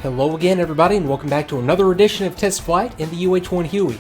Hello again, everybody, and welcome back to another edition of Test Flight in the UH-1 Huey.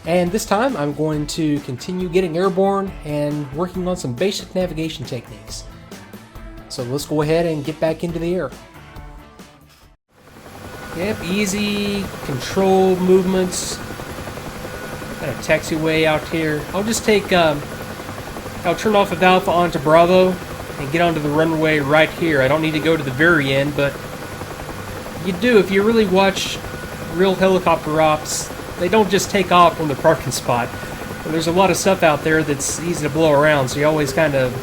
And this time I'm going to continue getting airborne and working on some basic navigation techniques. So let's go ahead and get back into the air. Yep, easy, controlled movements. Got a taxiway out here. I'll just take, I'll turn off of Alpha onto Bravo and get onto the runway right here. I don't need to go to the very end, but you do, if you really watch real helicopter ops, they don't just take off from the parking spot. And there's a lot of stuff out there that's easy to blow around, so you always kind of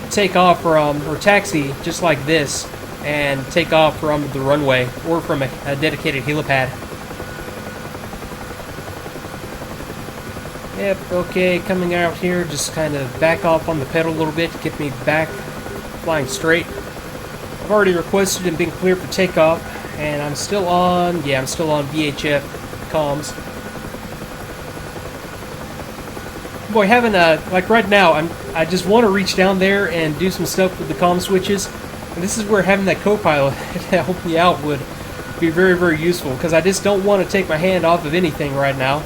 take off from, or taxi, just like this, and take off from the runway, or from a dedicated helipad. Yep, okay, coming out here, just kind of back off on the pedal a little bit to get me back flying straight. I've already requested and been cleared for takeoff, and I'm still on VHF comms. Boy, having like right now, I just want to reach down there and do some stuff with the comm switches, and this is where having that co-pilot to help me out would be very, very useful, because I just don't want to take my hand off of anything right now.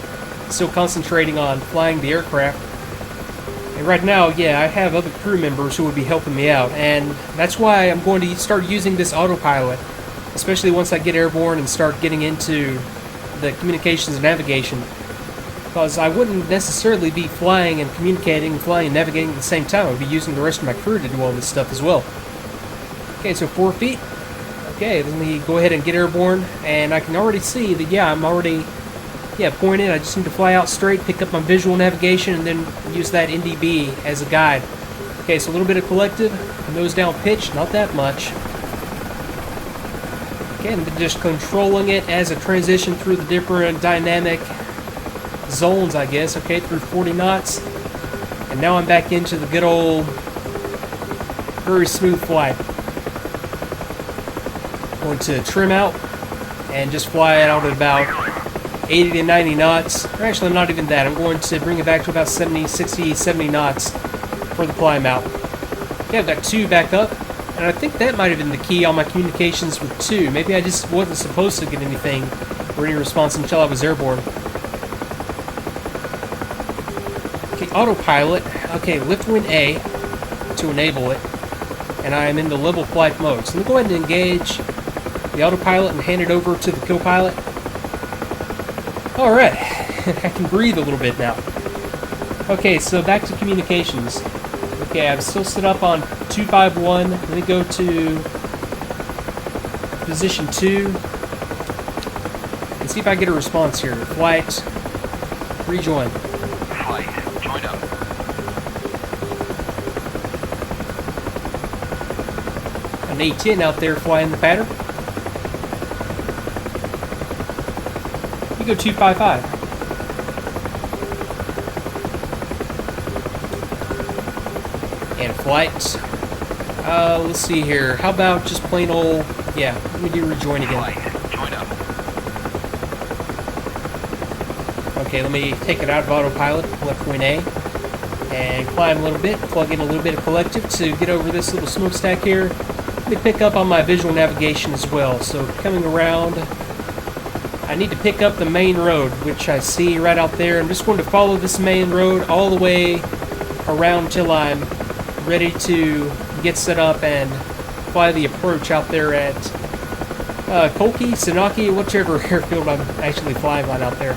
Still concentrating on flying the aircraft. And right now, yeah, I have other crew members who would be helping me out, and that's why I'm going to start using this autopilot, especially once I get airborne and start getting into the communications and navigation, because I wouldn't necessarily be flying and communicating, flying and navigating at the same time. I would be using the rest of my crew to do all this stuff as well. Okay, so 4 feet. Okay, let me go ahead and get airborne, and I can already see that, yeah, I'm already pointed. I just need to fly out straight, pick up my visual navigation, and then use that NDB as a guide. Okay, so a little bit of collective, nose down pitch, not that much. Okay, and then just controlling it as a transition through the different dynamic zones, I guess. Okay, through 40 knots. And now I'm back into the good old, very smooth flight. Going to trim out and just fly it out at about 80 to 90 knots, or actually not even that. I'm going to bring it back to about 60, 70 knots for the climb out. Okay, I've got 2 back up, and I think that might have been the key on my communications with 2. Maybe I just wasn't supposed to get anything or any response until I was airborne. Okay, autopilot. Okay, lift wing A to enable it, and I am in the level flight mode. So let me go ahead and engage the autopilot and hand it over to the co-pilot. Alright, I can breathe a little bit now. Okay, so back to communications. Okay, I'm still set up on 251. Let me go to position 2 and see if I get a response here. Flight, rejoin. Flight, join up. An A-10 out there flying the pattern. Go 255. And flight. Let's see here. How about just plain old? Yeah, let me do rejoin again. Flight, join up. Okay, let me take it out of autopilot, left wing A, and climb a little bit, plug in a little bit of collective to get over this little smokestack here. Let me pick up on my visual navigation as well. So coming around, I need to pick up the main road, which I see right out there. I'm just going to follow this main road all the way around till I'm ready to get set up and fly the approach out there at Kolki, Sanaki, whichever airfield I'm actually flying on out there.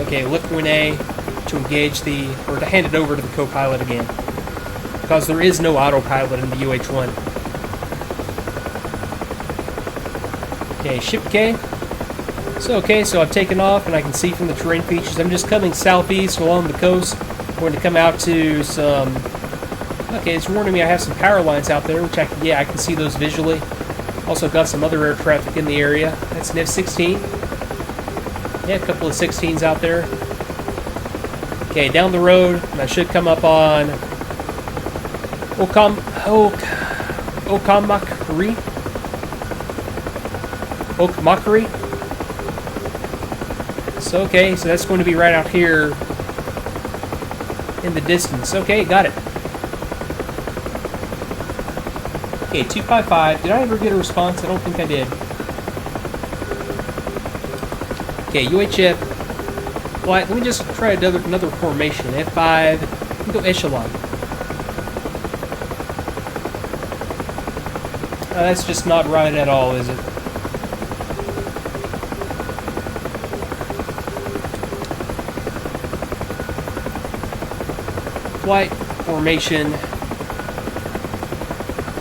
Okay, lift wing A to engage or to hand it over to the co-pilot again, because there is no autopilot in the UH-1. Okay, ship K. So I've taken off, and I can see from the terrain features, I'm just coming southeast along the coast. I'm going to come out to some... Okay, it's warning me I have some power lines out there, which I can see those visually. Also got some other air traffic in the area. That's an F-16. Yeah, a couple of 16s out there. Okay, down the road, and I should come up on Okmakri. So that's going to be right out here in the distance. Okay, got it. Okay, 255. Did I ever get a response? I don't think I did. Okay, UHF. Flight. Let me just try another formation. F5. Let me go echelon. That's just not right at all, is it? Flight formation.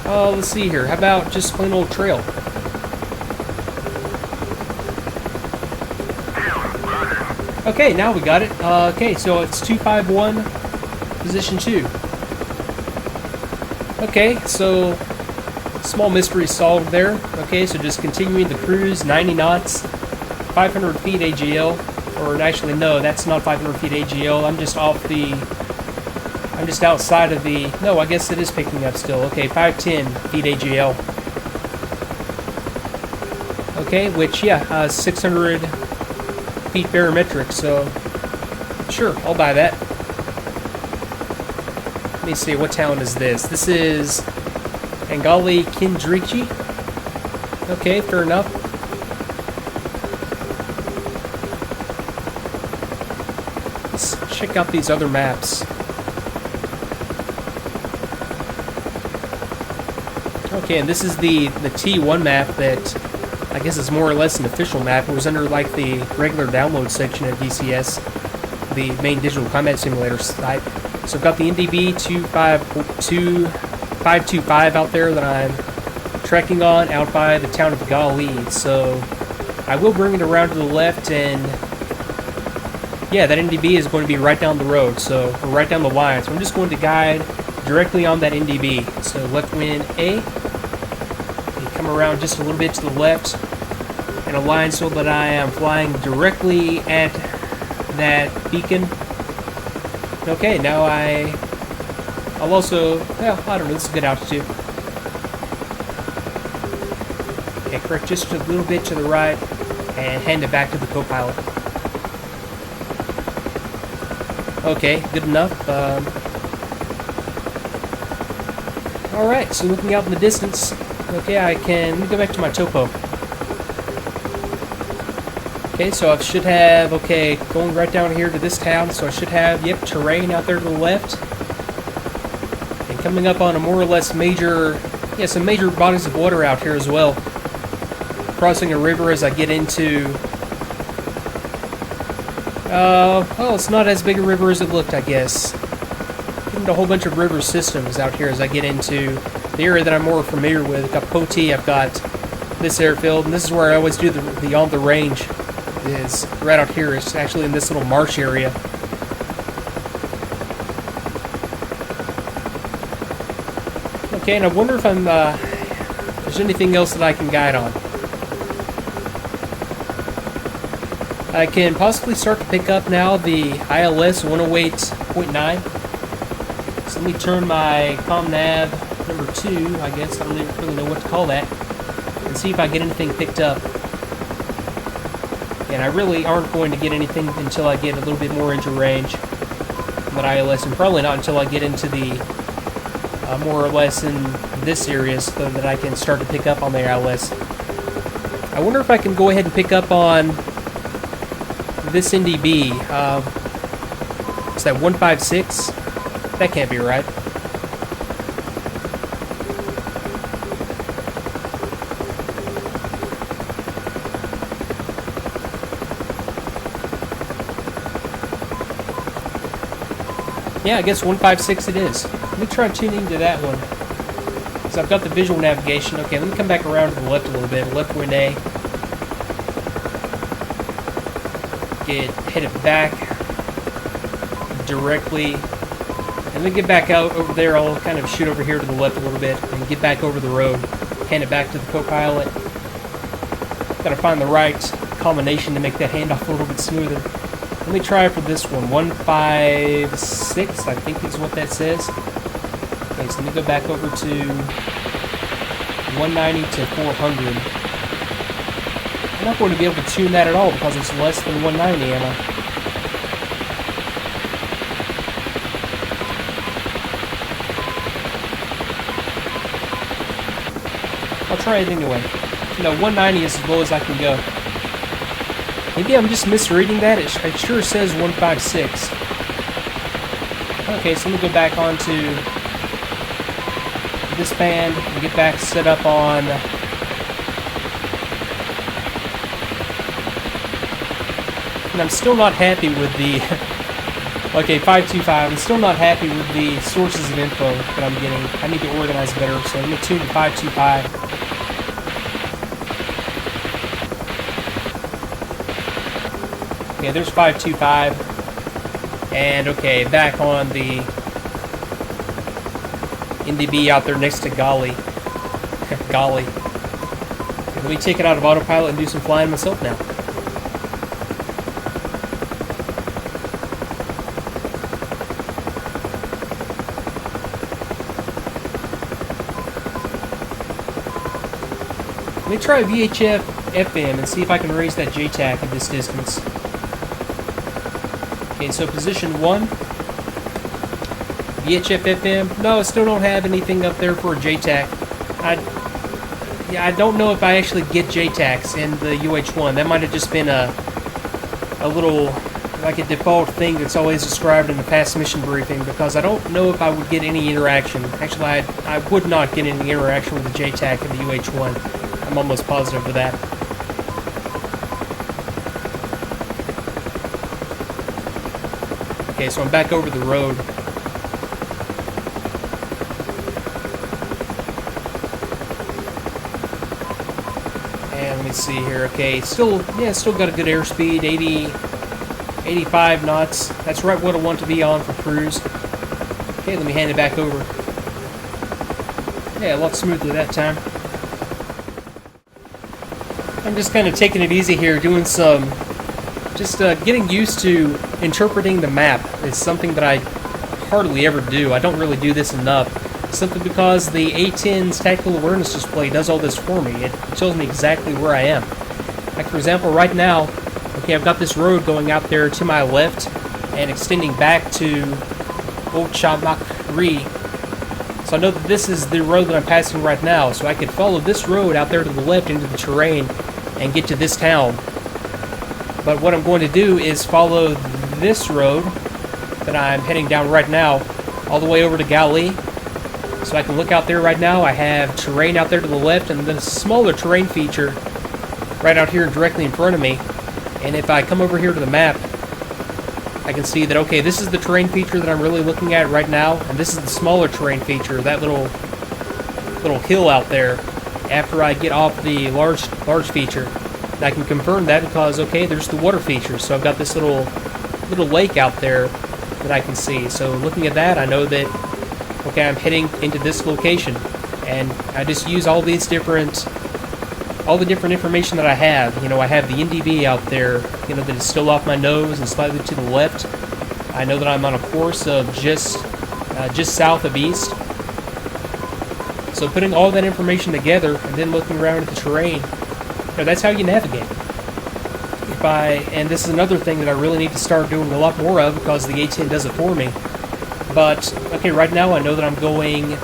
Let's see here. How about just plain old trail? Okay, now we got it. Okay, so it's 251, position 2. Okay, so small mystery solved there. Okay, so just continuing the cruise, 90 knots, 500 feet AGL. Or actually, no, that's not 500 feet AGL. I'm just outside of the... No, I guess it is picking up still. Okay, 510 feet AGL. Okay, which, yeah, 600 feet barometric, so sure, I'll buy that. Let me see, what town is this? This is Angali Kindrichi. Okay, fair enough. Let's check out these other maps. Okay, and this is the T1 map that I guess is more or less an official map. It was under like the regular download section of DCS, the main digital combat simulator site. So I've got the NDB 525 out there that I'm trekking on out by the town of Gali. So I will bring it around to the left, and yeah, that NDB is going to be right down the road, so or right down the line. So I'm just going to guide directly on that NDB. So left wind A. Come around just a little bit to the left and align so that I am flying directly at that beacon. Okay, now I'll also, well, I don't know, this is a good altitude. Okay, correct just a little bit to the right and hand it back to the co-pilot. Okay, good enough. Alright, so looking out in the distance, okay, let me go back to my topo. Okay, so I should have, okay, going right down here to this town, so I should have, yep, terrain out there to the left. And coming up on a more or less major, yeah, some major bodies of water out here as well. Crossing a river as I get into, well, it's not as big a river as it looked, I guess. Getting a whole bunch of river systems out here as I get into the area that I'm more familiar with. I've got Poti, I've got this airfield, and this is where I always do the on the range. Is right out here. It's actually in this little marsh area. Okay, and I wonder if there's anything else that I can guide on. I can possibly start to pick up now the ILS 108.9. So let me turn my comm nav number 2, I guess. I don't even really know what to call that. And see if I get anything picked up. And I really aren't going to get anything until I get a little bit more into range from that ILS, and probably not until I get into the more or less in this area, so that I can start to pick up on the ILS. I wonder if I can go ahead and pick up on this NDB. Is that 156? That can't be right. Yeah, I guess 156 it is. Let me try tuning to that one. So I've got the visual navigation. Okay, let me come back around to the left a little bit. Left wind A. Get headed back directly. And then get back out over there. I'll kind of shoot over here to the left a little bit and get back over the road. Hand it back to the co-pilot. Gotta find the right combination to make that handoff a little bit smoother. Let me try for this one. 156, I think is what that says. Okay, so let me go back over to 190 to 400. I'm not going to be able to tune that at all because it's less than 190, am I? I'll try it anyway. You know, 190 is as low as I can go. Maybe I'm just misreading that. It sure says 156. Okay, so let me go back onto this band and get back set up on... And I'm still not happy with the... Okay, 525. I'm still not happy with the sources of info that I'm getting. I need to organize better, so let me tune to 525. Okay, there's 525. And okay, back on the NDB out there next to Golly. Golly. Okay, let me take it out of autopilot and do some flying myself now. Let me try VHF FM and see if I can raise that JTAC at this distance. Okay, so position 1. VHF FM. No, I still don't have anything up there for a JTAC. I don't know if I actually get JTACs in the UH-1. That might have just been a little, like a default thing that's always described in the past mission briefing, because I don't know if I would get any interaction. Actually, I would not get any interaction with the JTAC in the UH-1. I'm almost positive of that. Okay, so I'm back over the road. And let me see here. Okay, still got a good airspeed, 85 knots. That's right what I want to be on for cruise. Okay, let me hand it back over. Yeah, a lot smoother that time. I'm just kind of taking it easy here, doing some, just getting used to interpreting the map. It's something that I hardly ever do. I don't really do this enough. Simply because the A10's tactical awareness display does all this for me. It tells me exactly where I am. Like for example, right now, okay, I've got this road going out there to my left and extending back to UH-1H. So I know that this is the road that I'm passing right now, so I could follow this road out there to the left into the terrain and get to this town. But what I'm going to do is follow this road that I'm heading down right now all the way over to Galilee. So I can look out there right now. I have terrain out there to the left and then a smaller terrain feature right out here directly in front of me. And if I come over here to the map, I can see that, okay, this is the terrain feature that I'm really looking at right now, and this is the smaller terrain feature, that little hill out there after I get off the large feature. And I can confirm that because, okay, there's the water feature, so I've got this little lake out there that I can see. So looking at that, I know that, okay, I'm heading into this location, and I just use all the different information that I have. You know, I have the NDB out there, you know, that is still off my nose and slightly to the left. I know that I'm on a course of just south of east. So putting all that information together and then looking around at the terrain, you know, that's how you navigate. And this is another thing that I really need to start doing a lot more of because the A10 does it for me. But, okay, right now I know that I'm going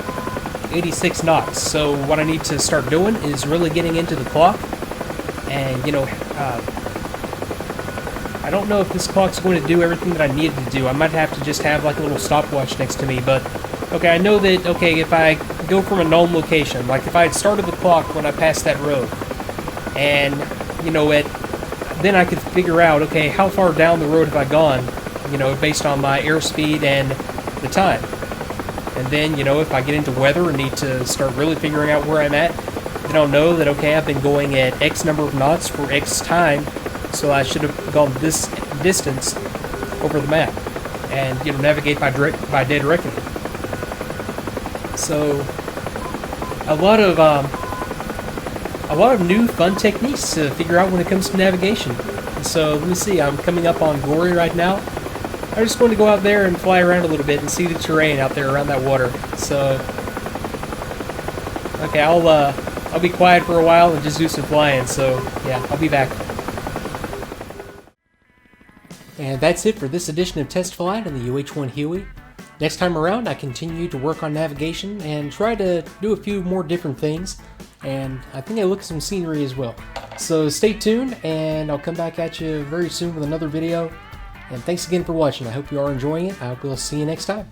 86 knots, so what I need to start doing is really getting into the clock. And, you know, I don't know if this clock's going to do everything that I needed to do. I might have to just have like a little stopwatch next to me, but, okay, I know that, okay, if I go from a known location, like if I had started the clock when I passed that road, and, you know, then I could figure out, okay, how far down the road have I gone, you know, based on my airspeed and the time. And then, you know, if I get into weather and need to start really figuring out where I'm at, then I'll know that, okay, I've been going at X number of knots for X time, so I should have gone this distance over the map, and, you know, navigate by dead reckoning. So, a lot of new fun techniques to figure out when it comes to navigation. So, let me see, I'm coming up on Gory right now. I'm just going to go out there and fly around a little bit and see the terrain out there around that water. So, okay, I'll be quiet for a while and just do some flying. So, yeah, I'll be back. And that's it for this edition of Test Flight on the UH-1 Huey. Next time around, I continue to work on navigation and try to do a few more different things. and I think I look at some scenery as well. So stay tuned, and I'll come back at you very soon with another video. And thanks again for watching. I hope you are enjoying it. I hope we'll see you next time.